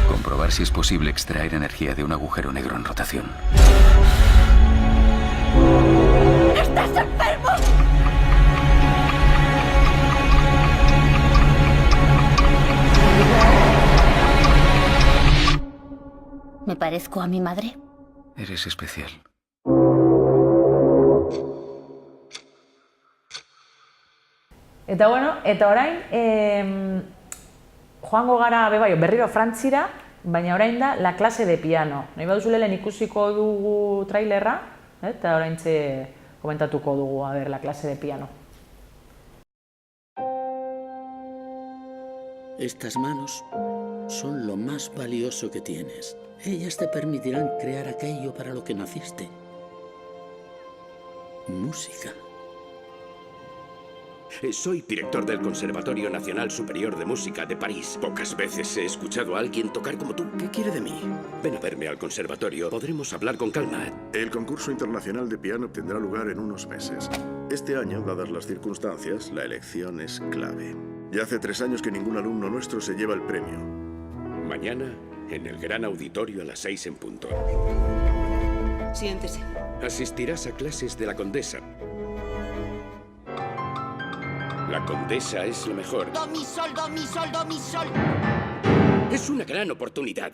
Comprobar si es posible extraer energía de un agujero negro en rotación. ¡Estás enfermo! ¿Me parezco a mi madre? Eres especial. Eta bueno, eta orain, joango gara berriro Frantzira, baina orain da La clase de piano. Nahi baduzu lehen ikusiko dugu trailerra, eta oraintxe komentatuko dugu, La clase de piano. Estas manos son lo más valioso que tienes. Ellas te permitirán crear aquello para lo que naciste. Música. Soy director del Conservatorio Nacional Superior de Música de París. Pocas veces he escuchado a alguien tocar como tú. ¿Qué quiere de mí? Ven a verme al conservatorio. Podremos hablar con calma. El concurso internacional de piano tendrá lugar en unos meses. Este año, dadas las circunstancias, la elección es clave. Ya hace 3 años que ningún alumno nuestro se lleva el premio. Mañana, en el gran auditorio a las 6 en punto. Siéntese. Asistirás a clases de la Condesa. La Condesa es lo mejor. Do, mi, sol, do, mi, sol, do, mi, sol. Es una gran oportunidad.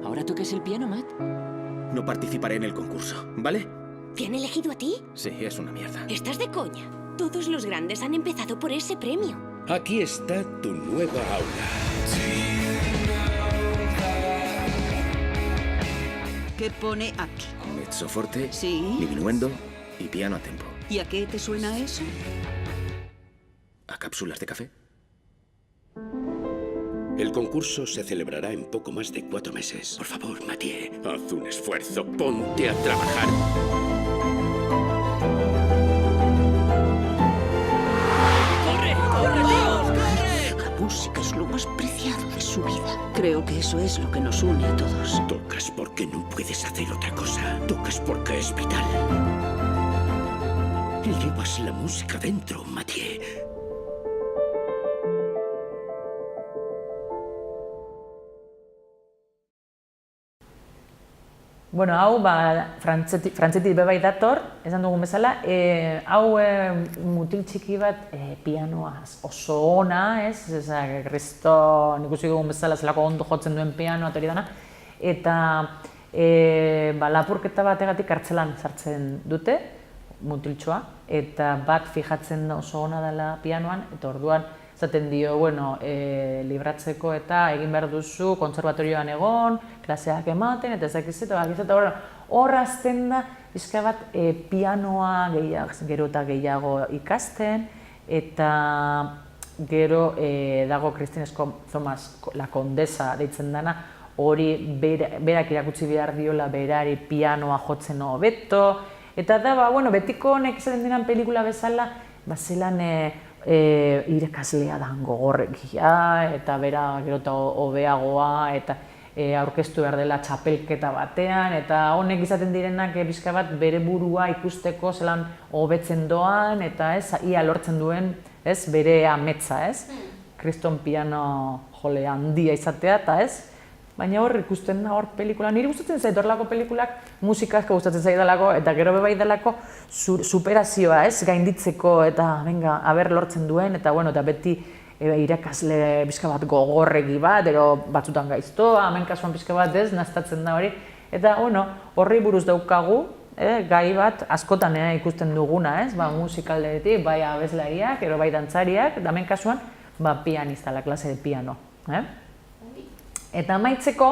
¿Ahora toques el piano, Matt? No participaré en el concurso, ¿vale? ¿Te han elegido a ti? Sí, es una mierda. ¿Estás de coña? Todos los grandes han empezado por ese premio. Aquí está tu nueva aula. ¿Qué pone aquí? Mezzo forte, Sí. diminuendo y piano a tempo. ¿Y a qué te suena eso? ¿A cápsulas de café? El concurso se celebrará en poco más de 4 meses. Por favor, Mathieu, haz un esfuerzo. Ponte a trabajar. ¡Corre! ¡Corre, tíos! ¡Corre! La música es lo más preciado de su vida. Creo que eso es lo que nos une a todos. Tocas porque no puedes hacer otra cosa. Tocas porque es vital. Llevas la música dentro, Mathieu. Bueno, hau, frantzetik bebai dator, esan dugun bezala, hau mutil txiki bat pianoaz oso ona, ez? Kriston ikusi dugun bezala zelako ondo jotzen duen pianoa hori dana, eta lapurketa bategatik kartzelan sartzen dute, mutiltxoa, eta bat fijatzen oso ona dela pianoan, eta orduan esaten dio, bueno, libratzeko eta egin behar duzu kontserbatorioan egon, klaseak ematen, eta ezakiz eta hor azten da, pixka bat pianoa gero eta gehiago ikasten, eta gero dago Christine Thomas, la Condesa deitzen dana, hori berak irakutsi behar diola berari pianoa jotzen hobeto, eta da, betiko honek izaten diren pelikula bezala, zelan irakaslea da gogorrekia, eta bera gero eta hobeagoa, eta aurkeztu behar dela txapelketa batean, eta honek izaten direnak pixka bat bere burua ikusteko zelan hobetzen doan, eta ia lortzen duen bere ametsa, kriston piano jole handia izatea, eta baina hor ikusten da hor pelikula, niri gustatzen zait horrelako pelikulak, musikazko gustatzen zaidalako, eta gero bebai delako superazioa, gainditzeko, eta venga, aber lortzen duen, eta beti irakasle pixka bat gogorregi bat, ero batzutan gaiztoa, hemen kasuan pixka bat naztatzen da hori, eta horri buruz daukagu, gai bat askotan ikusten duguna, musikaldetik, bai abeslariak, ero bai dantzariak, eta hemen kasuan, pianista, la clase de piano. Eta amaitzeko,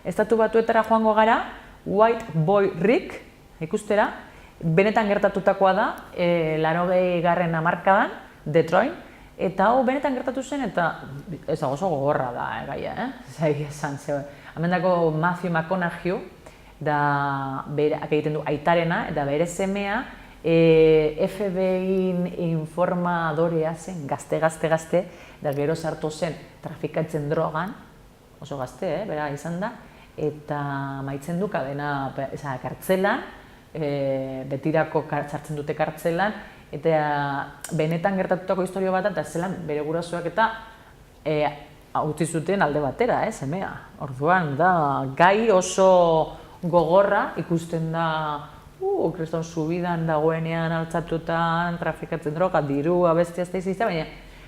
Estatu Batuetara joango gara, White Boy Rick ikustera, benetan gertatutakoa da, 80. hamarkadan, Detroit, eta hau benetan gertatu zen, eta oso gogorra da gaia, esan zeu. Hemen dago Matthew McConaughey, da berak egiten du aitarena, eta bere semea FBI-n informadorea zen, gazte, da gero sartu zen trafikatzen drogan, oso gazte, bera izan da, eta maitzen du kadena kartzelan, betirako sartzen dute kartzelan, eta benetan gertatutako historio bat, eta zelan bere gurasoak eta utzi zuten alde batera, semea. Orduan, da, gai oso gogorra ikusten da, kriston subidan dagoenean altzatutan, trafikatzen droga, dirua, bestia, baina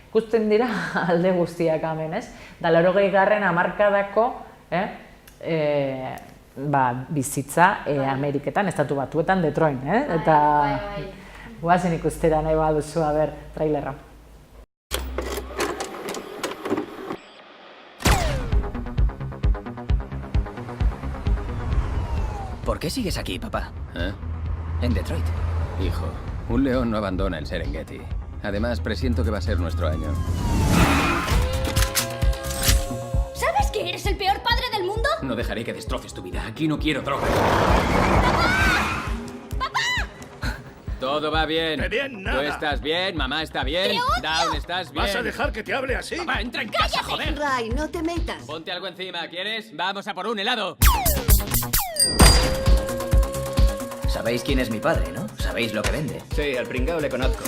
ikusten dira alde guztiak hemen, ez? Da, 80. hamarkadako bizitza Ameriketan, Estatu Batuetan, Detroit, eta guazen ikustera nahi baduzu, trailerra. ¿Por qué sigues aquí, papá? En Detroit. Hijo, un león no abandona el Serengeti. Además, presiento que va a ser nuestro año. ¿Sabes que eres el peor padre del mundo? No dejaré que destroces tu vida. Aquí no quiero drogas. Todo va bien. De bien nada. Tú estás bien, mamá está bien, Dawn, estás bien. ¿Vas a dejar que te hable así? Papá, entra en casa, joder. Ray, no te metas. Ponte algo encima, ¿quieres? Vamos a por un helado. Sabéis quién es mi padre, ¿no? Sabéis lo que vende. Sí, al pringao le conozco.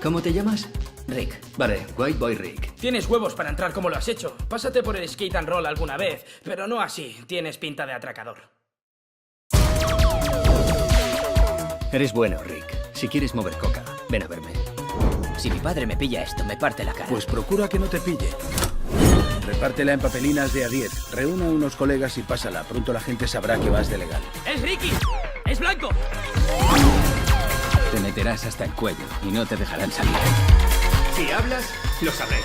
¿Cómo te llamas? Rick. Vale, White Boy Rick. Tienes huevos para entrar como lo has hecho. Pásate por el skate and roll alguna vez, pero no así. Tienes pinta de atracador. Eres bueno, Rick. Si quieres mover coca, ven a verme. Si mi padre me pilla esto, me parte la cara. Pues procura que no te pille. Repártela en papelinas de A10. Reúna a unos colegas y pásala. Pronto la gente sabrá que vas de legal. ¡Es Ricky! ¡Es blanco! Te meterás hasta el cuello y no te dejarán salir. Si hablas, lo sabré.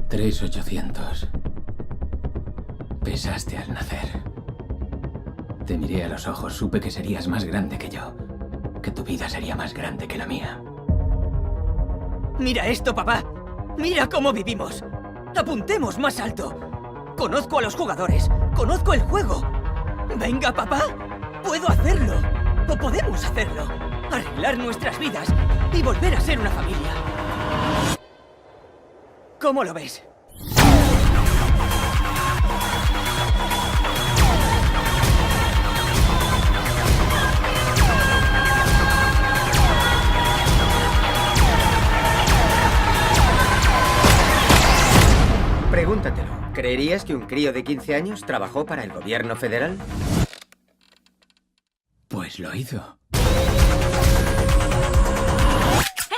3.800. Pesaste al nacer. Te miré a los ojos, supe que serías más grande que yo. Que tu vida sería más grande que la mía. Mira esto, papá. Mira cómo vivimos. Apuntemos más alto. Conozco a los jugadores. Conozco el juego. Venga, papá. Puedo hacerlo. O podemos hacerlo. Arreglar nuestras vidas y volver a ser una familia. ¿Cómo lo ves? Pregúntatelo. ¿Creerías que un crío de 15 años trabajó para el gobierno federal? Pues lo hizo.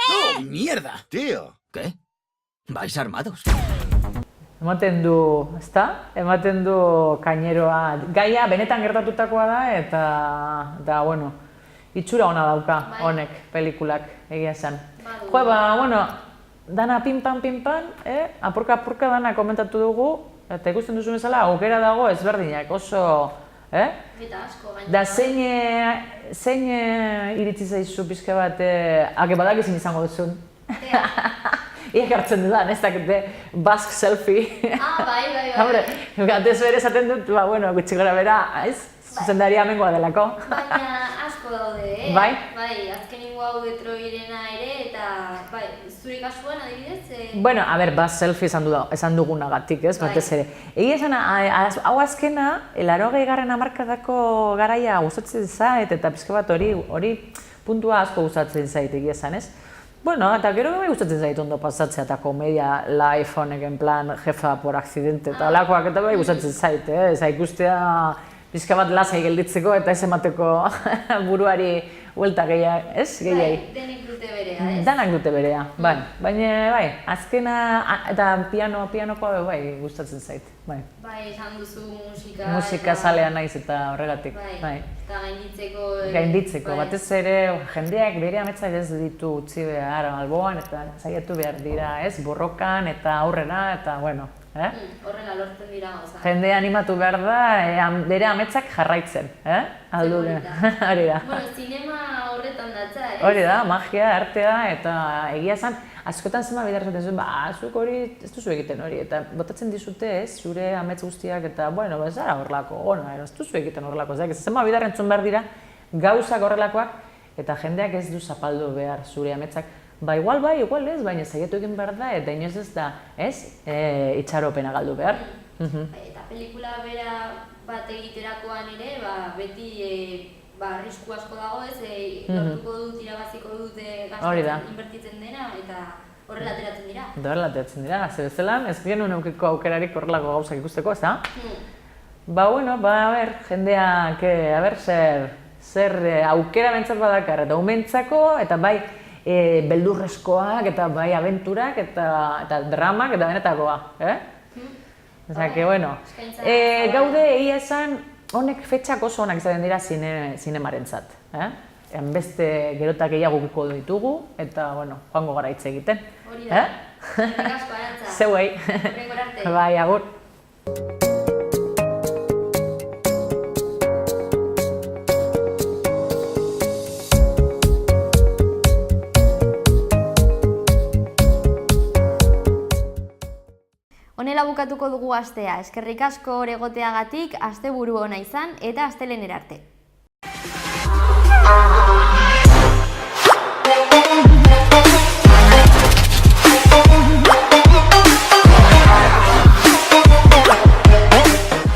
¡Oh, mierda! Tío. ¿Qué? ¿Vais armados? Ematen du, ezta? Ematen du kaineroa. Gaia benetan gertatutakoa da eta bueno, itxura ona dauka honek pelikulak egia esan. Jo, bueno, dana pinpan, apurka dana komentatu dugu, eta ikusten duzu bezala, aukera dago ezberdinak, oso, Eta asko, gaina. Da zein iritsi zaizu pixka bat, badak ezin izango duzun. Iak hartzen dudan, ez dakite, Basque selfie. Bai. Hombre, gatez bere esaten dut, bueno, gutxi gara bera, ez? Zuzendaria amengoa delako. Baina asko daude, Bai? Bai, azkenengo hau Detroitena ere, eta bai, zure kasuan adibidez? Bueno, a ber, Basque selfie esan dugunagatik, ez, batez ere. Egia esan, hau azkena, 80. hamarkadako garaia gustatzen zait, eta pixka bat hori puntua asko gustatzen zait, egia esan, ez? Bueno, eta gero bai gustatzen zait ondo pasatzea eta komedia live honek en plan jefa por accidente eta alakoak eta bai gustatzen zait, eza ikustea pixka bat lasai gelditzeko eta ez emateko buruari huelta gehiago, ez? Gehiago. Bai, denek dute berea, ez? Danak dute berea, bai. Baina, bai, azkena eta pianokoa bai gustatzen zait, bai. Bai, esan duzu musika. Musika zalea naiz eta horregatik, bai. Eta gainditzeko. Gainditzeko, batez ere jendeak bere ametsak ez ditu utzi behar alboan eta saiatu behar dira, ez? Borrokan eta aurrera eta, bueno, Horrela lortzen dira gauza. Jende animatu behar da, bere ametsak jarraitzen, aldure, hori da. Bueno, zinema horretan datza, ez? Hori da, magia, artea eta egia esan, askotan zema bidar esaten zuen, zuk hori ez duzu egiten hori, eta botatzen dizute ez, zure amets guztiak, eta, bueno, ez zara horrelako, ez duzu egiten horrelako, zema bidar entzun behar dira, gauzak horrelakoak, eta jendeak ez du zapaldu behar zure ametsak, igual ez, baina zaitu egin behar da, eta inoz ez da, itxaropena galdu behar. Eta pelikula bera bat egiterakoan ere, beti arrisku asko dago ez, lortuko dut, irabaziko dut gastatzen inbertitzen dena, eta horrela ateratzen dira. Horrela ateratzen dira, ze bezelan, ez genuen eukiko aukerarik horrelako gauzak ikusteko, ez da? Jendeak, zer aukera bentsat badakar, eta umentzako, eta bai beldurrezkoak, eta bai abenturak, eta dramak, eta benetakoa, Osa, gaude egia esan, honek fetxak oso onak izaten dira zinemarentzat. Beste gerotak gehiago gukiko ditugu, eta, joango gara hitz egiten. Hori da. Eskerrik asko, Arantza. Zeuei. Hurrengora arte. Bai, agur. Honela bukatuko dugu astea. Eskerrik asko hor egoteagatik, asteburu ona izan eta astelehenera arte.